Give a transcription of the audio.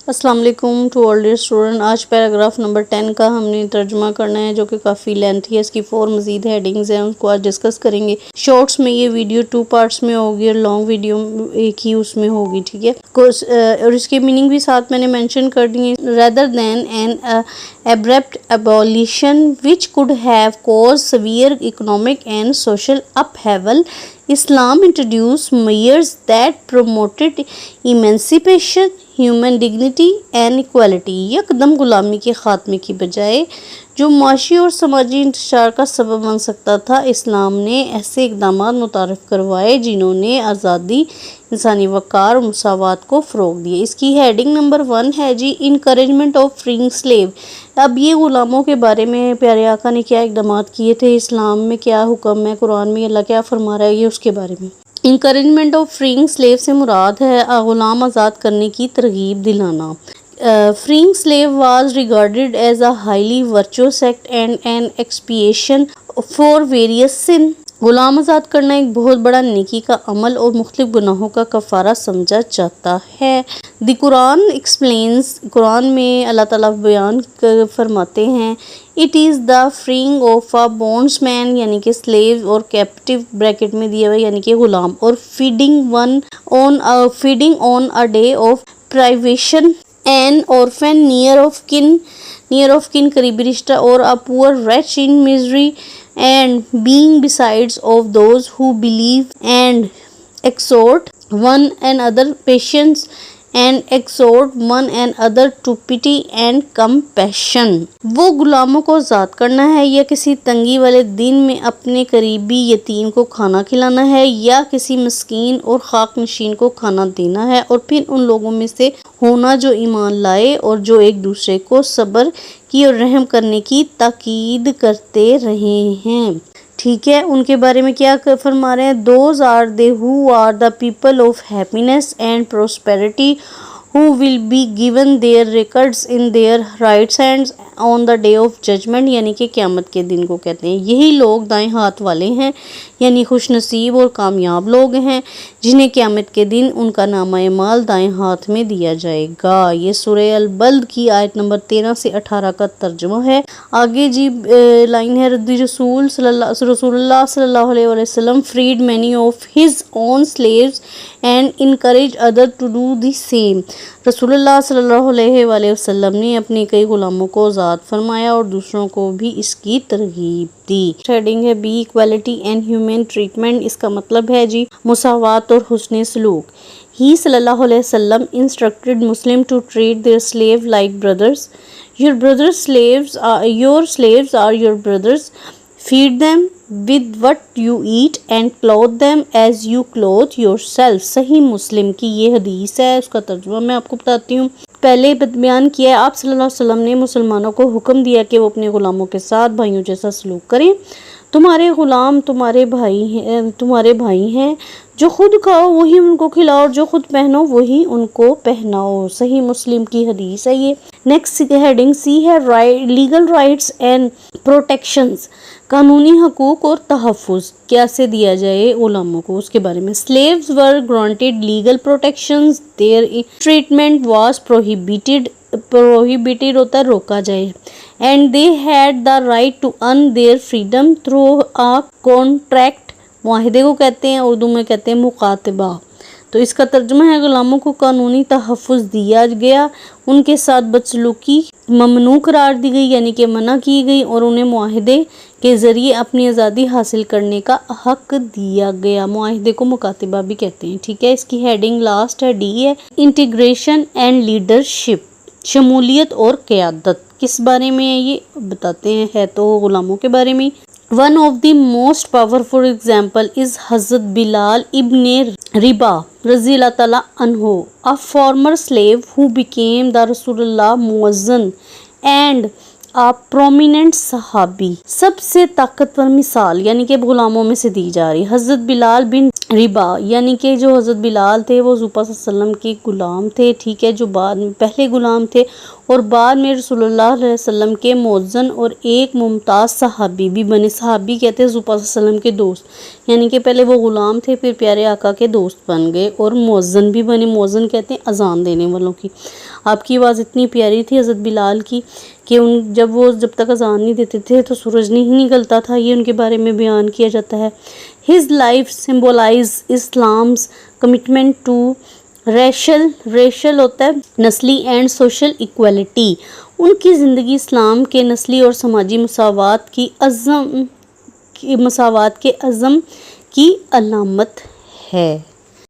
السلام علیکم to all dear student. آج پیراگراف نمبر 10 کا ہم نے ترجمہ کرنا ہے جو کہ کافی لینتھی ہے. اس کی 4 مزید ہیڈنگز ہیں, ان کو آج ڈسکس کریں گے. شارٹس میں یہ ویڈیو 2 پارٹس میں ہوگی اور لانگ ویڈیو ایک ہی اس میں ہوگی, ٹھیک ہے. اور اس کے میننگ بھی ساتھ میں نے مینشن کر دیے. rather than an abrupt abolition which could have caused severe economic and social upheaval, Islam introduced measures that promoted emancipation, human dignity and equality. یکدم غلامی کے خاتمے کی بجائے جو معاشی اور سماجی انتشار کا سبب بن سکتا تھا, اسلام نے ایسے اقدامات متعارف کروائے جنہوں نے آزادی, انسانی وقار اور مساوات کو فروغ دیا. اس کی ہیڈنگ نمبر 1 ہے جی انکریجمنٹ آف فریئنگ سلیو. اب یہ غلاموں کے بارے میں پیارے آقا نے کیا اقدامات کیے تھے, اسلام میں کیا حکم ہے, قرآن میں اللہ کیا فرما رہا ہے, یہ اس کے بارے میں. انکریجمنٹ آف فریئنگ سلیو سے مراد ہے غلام آزاد کرنے کی ترغیب دلانا. Freeing slave was regarded as a highly virtuous act and an expiation for various sin. Ghulam آزاد کرنا ایک بہت بڑا نیکی کا عمل اور مختلف گناہوں کا کفارہ سمجھا جاتا ہے. دی قرآن ایکسپلینز, قرآن میں اللہ تعالیٰ بیان فرماتے ہیں, it is the freeing of a bondsman یعنی کہ سلیو اور کیپٹیو بریکٹ میں دیا ہوا یعنی کہ غلام, اور feeding on a day of privation an orphan near of kin قریبی رشتہ, اور a poor wretch in misery, and being besides of those who believe and exhort one another patience and exhort one another to pity and compassion. وہ غلاموں کو آزاد کرنا ہے یا کسی تنگی والے دن میں اپنے قریبی یتیم کو کھانا کھلانا ہے یا کسی مسکین اور خاک نشین کو کھانا دینا ہے, اور پھر ان لوگوں میں سے ہونا جو ایمان لائے اور جو ایک دوسرے کو صبر کی اور رحم کرنے کی تاکید کرتے رہے ہیں, ٹھیک ہے. ان کے بارے میں کیا فرما رہے ہیں, those are they who are the people of happiness and prosperity who will be given their records in their right hands on the day of judgment, یعنی کہ قیامت کے دن کو کہتے ہیں. یہی لوگ دائیں ہاتھ والے ہیں یعنی خوش نصیب اور کامیاب لوگ ہیں جنہیں قیامت کے دن ان کا نامہ اعمال دائیں ہاتھ میں دیا جائے گا. یہ سورہ البلد کی آیت نمبر 13 سے 18 کا ترجمہ ہے. آگے جی لائن ہے, رسول اللہ صلی اللہ علیہ وسلم freed many of his own slaves and encouraged others to do the same. رسول اللہ صلی اللہ علیہ وآلہ وسلم نے اپنے کئی غلاموں کو آزاد فرمایا اور دوسروں کو بھی اس کی ترغیب دی. ہیڈنگ ہے B equality and human treatment. اس کا مطلب ہے جی مساوات اور حسن سلوک. ہی صلی اللہ علیہ وسلم instructed Muslim to treat their slave like brothers. Your slaves are your brothers. Feed them with what you eat and clothe them as you clothe yourself. صحیح مسلم کی یہ حدیث ہے, اس کا ترجمہ میں آپ کو بتاتی ہوں. پہلے بیان کیا ہے آپ صلی اللہ علیہ وسلم نے مسلمانوں کو حکم دیا کہ وہ اپنے غلاموں کے ساتھ بھائیوں جیسا سلوک کریں. تمہارے غلام تمہارے بھائی ہیں, جو خود کھاؤ وہی ان کو کھلاؤ اور جو خود پہنو وہی ان کو پہناؤ. صحیح مسلم کی حدیث ہے یہ. نیکسٹ ہیڈنگ سی ہے لیگل رائٹس اینڈ پروٹیکشنز. قانونی حقوق اور تحفظ کیسے دیا جائے غلاموں کو, اس کے بارے میں. Slaves were granted legal protections. Their treatment was prohibited ہوتا ہے روکا جائے. And they had the right to earn their freedom through a contract. معاہدے کو کہتے ہیں, اردو میں کہتے ہیں مکاتبہ. تو اس کا ترجمہ ہے غلاموں کو قانونی تحفظ دیا گیا, ان کے ساتھ بدسلوکی ممنوع قرار دی گئی یعنی کہ منع کی گئی, اور انہیں معاہدے کے ذریعے اپنی آزادی حاصل کرنے کا حق دیا گیا. معاہدے کو مکاتبہ بھی کہتے ہیں, ٹھیک ہے. اس کی ہیڈنگ لاسٹ ہے ڈی ہے انٹیگریشن اینڈ لیڈرشپ. شمولیت اور قیادت کس بارے میں ہے یہ بتاتے ہیں, ہے تو غلاموں کے بارے میں. One of the most powerful example is حضرت بلال ابن ربا رضی اللہ تعالیٰ عنہ, a former slave who became the رسول اللہ مؤذن and a prominent صحابی. سب سے طاقتور مثال یعنی کہ غلاموں میں سے دی جا رہی حضرت بلال بن ربا, یعنی کہ جو حضرت بلال تھے وہ حضور صلی اللہ علیہ وسلم کے غلام تھے, ٹھیک ہے, جو بعد میں پہلے غلام تھے. اور بعد میں رسول اللہ علیہ وسلم کے مؤذن اور ایک ممتاز صحابی بھی بنے. صحابی کہتے ہیں حضور پاک صلی اللہ علیہ وسلم کے دوست، یعنی کہ پہلے وہ غلام تھے، پھر پیارے آقا کے دوست بن گئے اور مؤذن بھی بنے. مؤذن کہتے ہیں اذان دینے والوں کی. آپ کی آواز اتنی پیاری تھی حضرت بلال کی کہ جب تک اذان نہیں دیتے تھے تو سورج نہیں نکلتا تھا. یہ ان کے بارے میں بیان کیا جاتا ہے. His life symbolizes Islam's commitment to racial ہوتا ہے نسلی اینڈ سوشل ایکویلٹی. ان کی زندگی اسلام کے نسلی اور سماجی مساوات کے عزم کی علامت ہے.